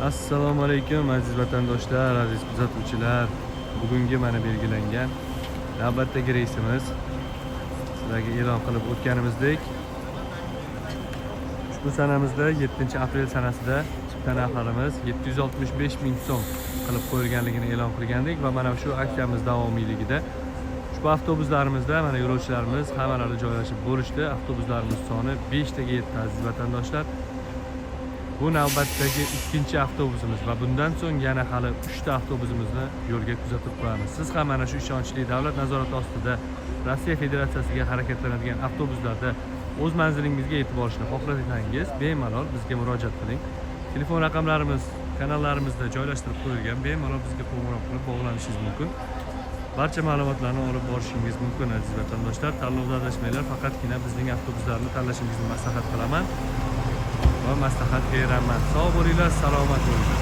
Assalomu alaykum aziz vatandoshlar, aziz kuzatuvchilar. Bugungi mana belgilangan navbatdagi reysimiz sizlarga e'lon qilib o'tganimizdek ushbu sanamizda 7-aprel sanasida chipta narxlarimiz 765 ming so'm qilib qo'yilganligini e'lon qilgandik va mana shu aksiyamiz davomiyligida ushbu avtobuslarimizda mana yo'lovchilarimiz hammalari joylashib bo'lishdi. Avtobuslarimiz soni 5 taga yetdi aziz vatandoshlar. Bu navbatdagi ikkinchi avtobusimiz va bundan so'ng yana hali 3 ta avtobusimizni yo'lga kuzatib qo'yamiz. Siz ham mana shu ishonchli davlat nazorati ostida Rossiya Federatsiyasiga harakatlanadigan avtobuslarda o'z manzilingizga yetib olishni xohlasangiz, bemalol bizga murojaat qiling. Telefon raqamlarimiz kanallarimizda joylashtirib qo'yilgan. Bemalol bizga qo'ng'iroq qilib bog'lanishingiz mumkin. Barcha ma'lumotlarni olib borishingiz mumkin aziz vatandoshlar. Tanlovda adashmanglar, faqatgina bizning avtobuslarni tanlashingizni maslahat qilaman va maslahat beraman. Sog' bo'linglar, salomat bo'linglar.